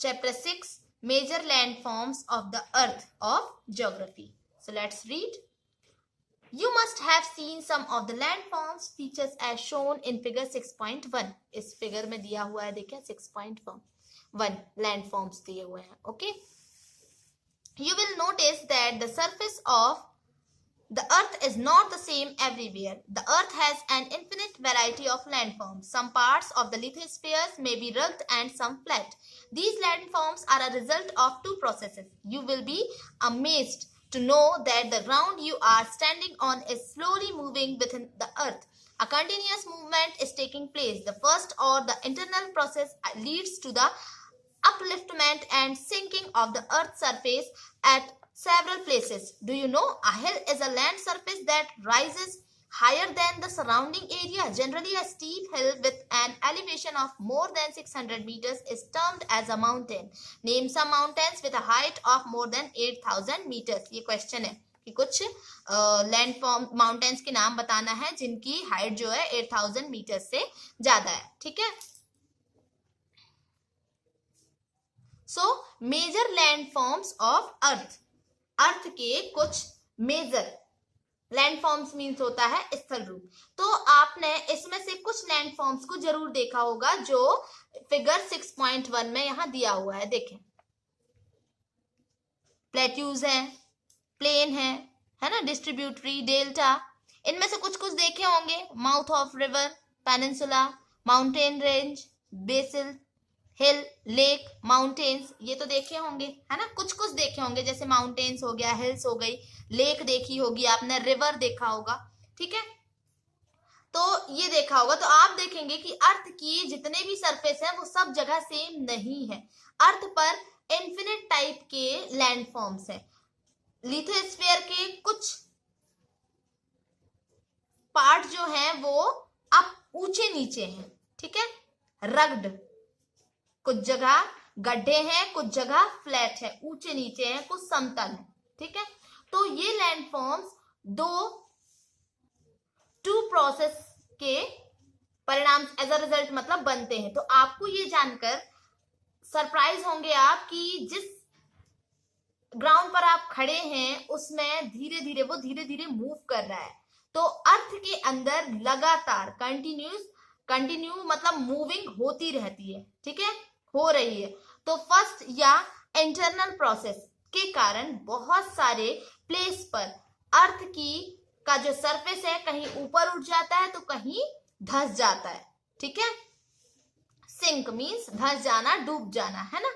chapter 6, major landforms of the earth of geography. So let's read. You must have seen some of the landforms features as shown in figure 6.1. इस figure में दिया हुआ है, देखिए 6.1 landforms दिए हुए हैं. Okay. You will notice that the surface of the earth is not the same everywhere. The earth has an infinite variety of landforms. Some parts of the lithospheres may be rugged and some flat. These landforms are a result of two processes. You will be amazed to know that the ground you are standing on is slowly moving within the earth. A continuous movement is taking place. The first, or the internal process, leads to the upliftment and sinking of the earth's surface at several places. Do you know a hill is a land surface that rises higher than the surrounding area? Generally, a steep hill with an elevation of more than 600 meters is termed as a mountain. Name some mountains with a height of more than 8,000 meters. ये question है कि कुछ landform mountains के नाम बताना है जिनकी height जो है 8,000 मीटर से ज्यादा है. ठीक है. So, major landforms of earth. अर्थ के कुछ मेजर लैंडफॉर्म्स मीन्स होता है स्थल रूप. तो आपने इसमें से कुछ लैंडफॉर्म्स को जरूर देखा होगा जो फिगर 6.1 में यहां दिया हुआ है. देखें, प्लेट्यूज है, प्लेन है ना, डिस्ट्रीब्यूटरी, डेल्टा. इनमें से कुछ कुछ देखे होंगे. Mouth of river, peninsula, mountain range, BECIL, hill, lake, mountains, ये तो देखे होंगे, है ना. कुछ कुछ देखे होंगे, जैसे माउंटेन्स हो गया, हिल्स हो गई, लेक देखी होगी आपने, रिवर देखा होगा. ठीक है. तो ये देखा होगा. तो आप देखेंगे कि अर्थ की जितने भी सरफेस है वो सब जगह सेम नहीं है. अर्थ पर इन्फिनिट टाइप के लैंडफॉर्म्स है. लिथोस्फीयर के कुछ पार्ट जो है वो अब ऊंचे नीचे हैं. ठीक है. रग्ड, कुछ जगह गड्ढे हैं, कुछ जगह फ्लैट है, ऊंचे नीचे हैं, कुछ समतल है. ठीक है. तो ये लैंडफॉर्म्स टू प्रोसेस के परिणाम एज अ रिजल्ट मतलब बनते हैं. तो आपको ये जानकर सरप्राइज होंगे आप कि जिस ग्राउंड पर आप खड़े हैं उसमें धीरे धीरे मूव कर रहा है. तो अर्थ के अंदर लगातार कंटिन्यू मतलब मूविंग होती रहती है. ठीक है, हो रही है. तो फर्स्ट या इंटरनल प्रोसेस के कारण बहुत सारे प्लेस पर अर्थ का जो सरफेस है कहीं ऊपर उठ जाता है तो कहीं धंस जाता है. ठीक है. सिंक मीन्स धंस जाना, डूब जाना, है ना.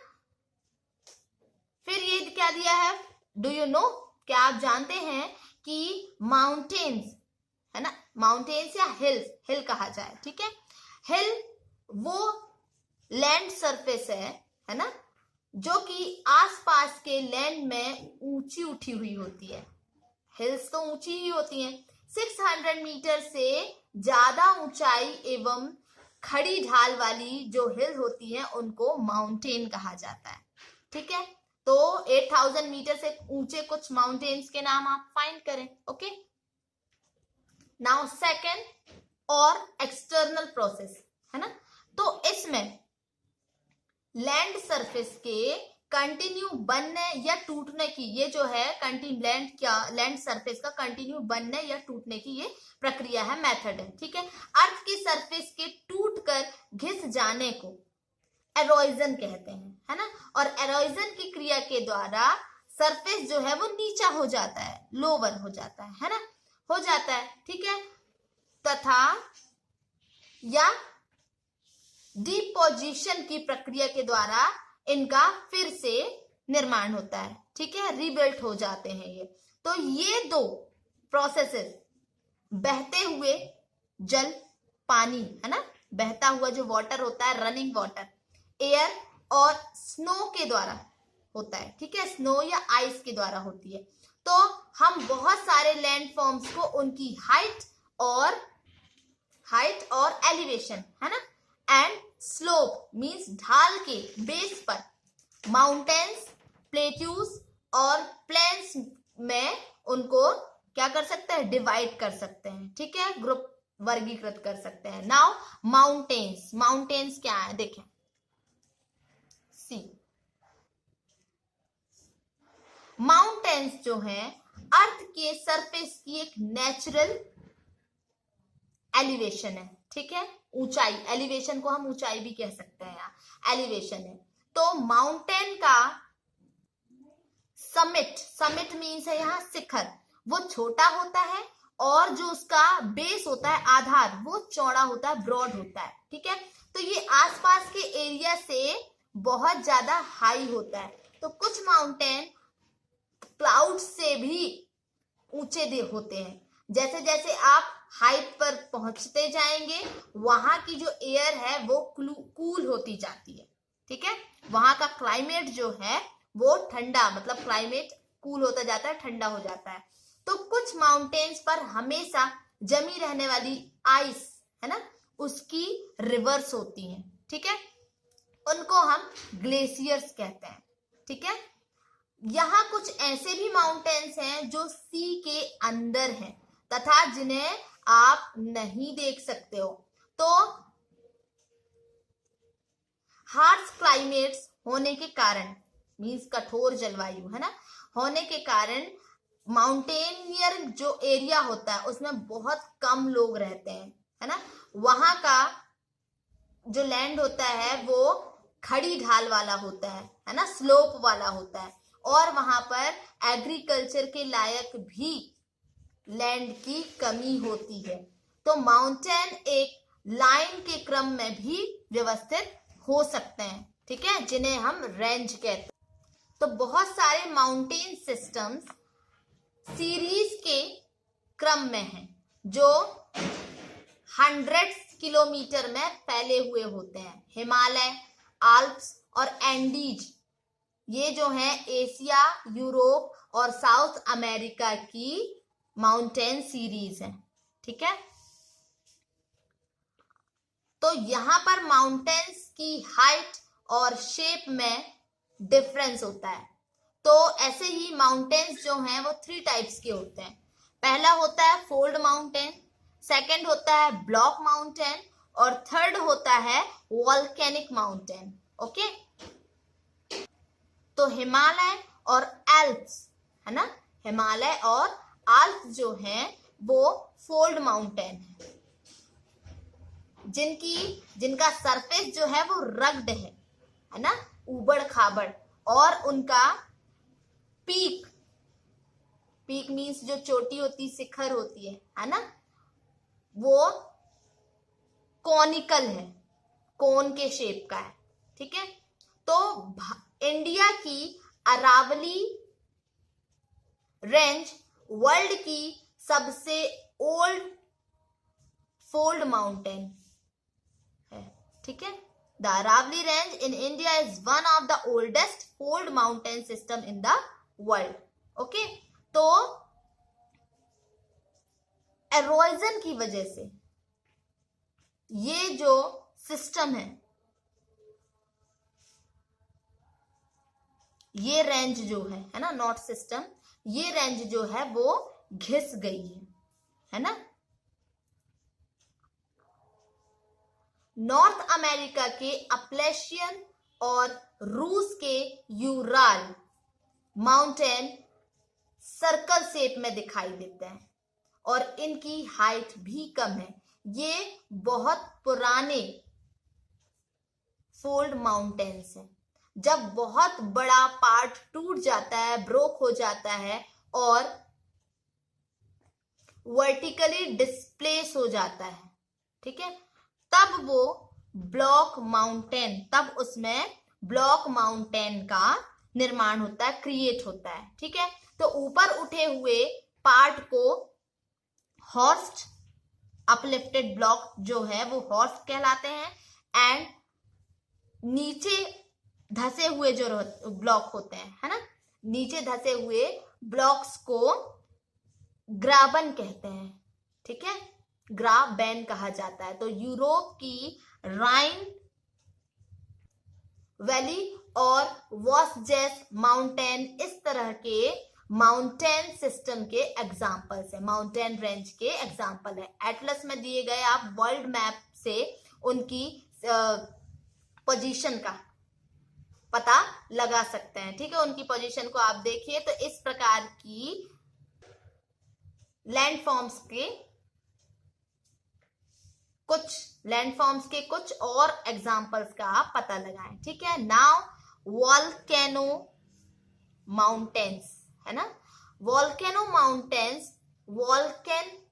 फिर ये क्या दिया है, डू यू नो, क्या आप जानते हैं कि माउंटेन्स, है ना, माउंटेन्स या हिल्स, हिल कहा जाए. ठीक है. हिल वो लैंड सरफेस है ना, जो कि आसपास के लैंड में ऊंची उठी हुई होती है. हिल्स तो ऊंची ही होती हैं. 600 मीटर से ज्यादा ऊंचाई एवं खड़ी ढाल वाली जो हिल होती है उनको माउंटेन कहा जाता है. ठीक है. तो 8,000 मीटर से ऊंचे कुछ माउंटेन्स के नाम आप फाइंड करें. ओके. नाउ सेकेंड और एक्सटर्नल प्रोसेस, है ना. तो इसमें लैंड सरफेस के कंटिन्यू बनने या टूटने की, ये जो है लैंड सरफेस का कंटिन्यू बनने या टूटने की ये प्रक्रिया है, मेथड है. ठीक है. अर्थ की सरफेस के टूटकर घिस जाने को एरोजन कहते हैं, है ना. और एरोजन की क्रिया के द्वारा सरफेस जो है वो नीचा हो जाता है, लोअर हो जाता है ना, हो जाता है. ठीक है. तथा या डिपोजिशन की प्रक्रिया के द्वारा इनका फिर से निर्माण होता है. ठीक है. रिबिल्ट हो जाते हैं ये. तो ये दो प्रोसेसेस, बहते हुए जल, पानी, है ना, बहता हुआ जो वाटर होता है, रनिंग वाटर, एयर और स्नो के द्वारा होता है. ठीक है. स्नो या आइस के द्वारा होती है. तो हम बहुत सारे लैंडफॉर्म्स को उनकी हाइट और एलिवेशन, है ना, एंड स्लोप मीन्स ढाल के बेस पर माउंटेन्स, प्लेट्यूज और प्लेन्स में उनको क्या कर सकते हैं, डिवाइड कर सकते हैं. ठीक है. ग्रुप वर्गीकृत कर सकते हैं. नाउ माउंटेन्स क्या है देखें. सी माउंटेन्स जो हैं अर्थ के सरफेस की एक नेचुरल एलिवेशन है, ठीक है, ऊंचाई, एलिवेशन को हम ऊंचाई भी कह सकते हैं, यहाँ एलिवेशन है। तो माउंटेन का समिट, समिट मीन्स है यहाँ शिखर, वो छोटा होता है और जो उसका बेस होता है, आधार, वो चौड़ा होता है, ब्रॉड होता है, ठीक है। तो ये आसपास के एरिया से बहुत ज्यादा हाई होता है। तो कुछ माउंटेन क्लाउड से भी ऊंचे होते हैं। जैसे जैसे आप हाइट पर पहुंचते जाएंगे वहां की जो एयर है वो कूल होती जाती है, ठीक है, वहां का क्लाइमेट जो है वो ठंडा, मतलब क्लाइमेट कूल होता जाता है, ठंडा हो जाता है। तो कुछ माउंटेन्स पर हमेशा जमी रहने वाली आइस है ना, उसकी रिवर्स होती है, ठीक है, उनको हम ग्लेशियर्स कहते हैं, ठीक है। यहाँ कुछ ऐसे भी माउंटेन्स हैं जो सी के अंदर हैं तथा जिन्हें आप नहीं देख सकते हो। तो हार्श क्लाइमेट्स होने के कारण, मीन्स कठोर जलवायु है ना, होने के कारण माउंटेनियर जो एरिया होता है उसमें बहुत कम लोग रहते हैं, है ना, वहां का जो लैंड होता है वो खड़ी ढाल वाला होता है ना, स्लोप वाला होता है, और वहां पर एग्रीकल्चर के लायक भी लैंड की कमी होती है। तो माउंटेन एक लाइन के क्रम में भी व्यवस्थित हो सकते हैं, ठीक है, जिन्हें हम रेंज कहते हैं। तो बहुत सारे माउंटेन सिस्टम्स सीरीज के क्रम में हैं जो हंड्रेड्स किलोमीटर में फैले हुए होते हैं। हिमालय, आल्प्स और एंडीज, ये जो है एशिया, यूरोप और साउथ अमेरिका की माउंटेन सीरीज है, ठीक है। तो यहां पर माउंटेन्स की हाइट और शेप में डिफरेंस होता है। तो ऐसे ही माउंटेन्स जो हैं वो 3 टाइप्स के होते हैं। पहला होता है फोल्ड माउंटेन, सेकंड होता है ब्लॉक माउंटेन और थर्ड होता है वॉल्केनिक माउंटेन, ओके। तो हिमालय और एल्प्स है ना, हिमालय और आल्प्स जो हैं वो फोल्ड माउंटेन है, जिनका सरफेस जो है वो रग्ड है ना, उबड़ खाबड़, और उनका पीक मीन्स जो चोटी होती, शिखर होती है ना, वो कॉनिकल है, कोन के शेप का है, ठीक है। तो इंडिया की अरावली रेंज वर्ल्ड की सबसे ओल्ड फोल्ड माउंटेन है, ठीक है। The Aravali range in India is one of the oldest fold mountain system in the world, okay. तो एरोजन की वजह से ये जो सिस्टम है, ये रेंज जो है ना, नॉट सिस्टम, ये रेंज जो है वो घिस गई है ना। नॉर्थ अमेरिका के अपलेशियन और रूस के यूराल माउंटेन सर्कल शेप में दिखाई देते हैं और इनकी हाइट भी कम है। ये बहुत पुराने फोल्ड माउंटेन्स हैं। जब बहुत बड़ा पार्ट टूट जाता है, ब्रोक हो जाता है और वर्टिकली डिस्प्लेस हो जाता है, ठीक है, तब वो उसमें ब्लॉक माउंटेन का निर्माण होता है, क्रिएट होता है, ठीक है। तो ऊपर उठे हुए पार्ट को हॉर्स्ट, अपलिफ्टेड ब्लॉक जो है वो हॉर्स्ट कहलाते हैं, एंड नीचे धसे हुए जो ब्लॉक होते हैं, है ना, नीचे धसे हुए ब्लॉक्स को ग्राबन कहते हैं, ठीक है, ग्राबेन कहा जाता है। तो यूरोप की राइन वैली और वॉस्जेस माउंटेन इस तरह के माउंटेन सिस्टम के एग्जाम्पल्स है, माउंटेन रेंज के एग्जाम्पल है। एटलस में दिए गए आप वर्ल्ड मैप से उनकी पोजीशन का पता लगा सकते हैं। ठीक है, उनकी पोजीशन को आप देखिए। तो इस प्रकार की लैंडफॉर्म्स के कुछ और एग्जांपल्स का आप पता लगाएं। ठीक है, नाउ वॉल्केनो माउंटेन्स है ना, वॉल्केनो माउंटेन्स वॉल्केनिक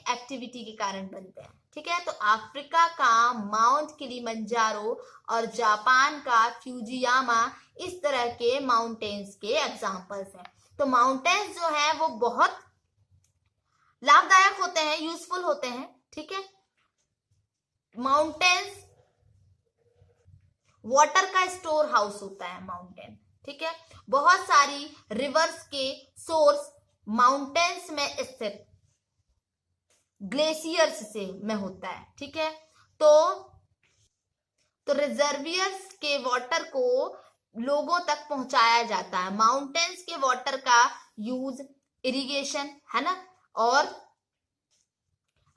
एक्टिविटी के कारण बनते हैं। ठीक है, तो अफ्रीका का माउंट किलिमंजारो और जापान का फ्यूजियामा इस तरह के माउंटेन्स के एग्जांपल्स हैं। तो माउंटेन्स जो है वो बहुत लाभदायक होते हैं, यूजफुल होते हैं। ठीक है, माउंटेन्स वाटर का स्टोर हाउस होता है माउंटेन। ठीक है, बहुत सारी रिवर्स के सोर्स माउंटेन्स में स्थित ग्लेशियर्स से में होता है। ठीक है, तो रिजर्वियर्स के वाटर को लोगों तक पहुंचाया जाता है। माउंटेन्स के वाटर का यूज इरिगेशन है ना, और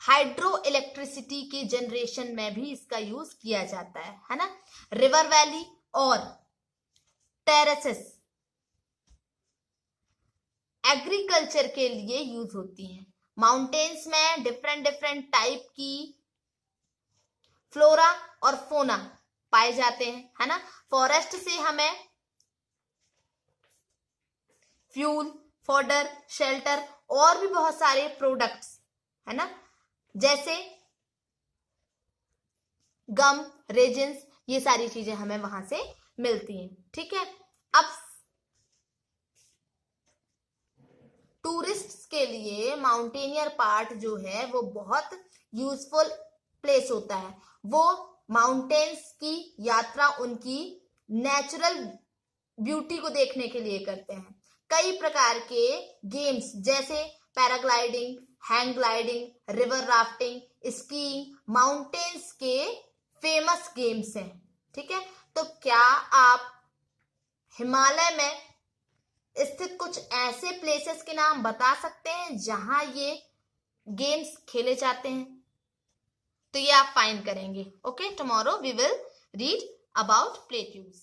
हाइड्रो इलेक्ट्रिसिटी के जनरेशन में भी इसका यूज किया जाता है ना। रिवर वैली और टेरेसेस एग्रीकल्चर के लिए यूज होती हैं। माउंटेन्स में डिफरेंट टाइप की फ्लोरा और फोना पाए जाते हैं है ना। फॉरेस्ट से हमें फ्यूल, फॉडर, शेल्टर और भी बहुत सारे प्रोडक्ट्स है ना, जैसे गम, रेजिन्स, ये सारी चीजें हमें वहां से मिलती हैं। ठीक है, अब टूरिस्ट्स के लिए माउंटेनियर पार्ट जो है वो बहुत यूजफुल प्लेस होता है। वो माउंटेन्स की यात्रा उनकी नेचुरल ब्यूटी को देखने के लिए करते हैं। कई प्रकार के गेम्स जैसे paragliding, hang gliding, river rafting, skiing mountains के फेमस गेम्स हैं। ठीक है, तो क्या आप हिमालय में स्थित कुछ ऐसे प्लेसेस के नाम बता सकते हैं जहां ये गेम्स खेले जाते हैं? तो ये आप फाइंड करेंगे। Okay, tomorrow we will read about plateaus.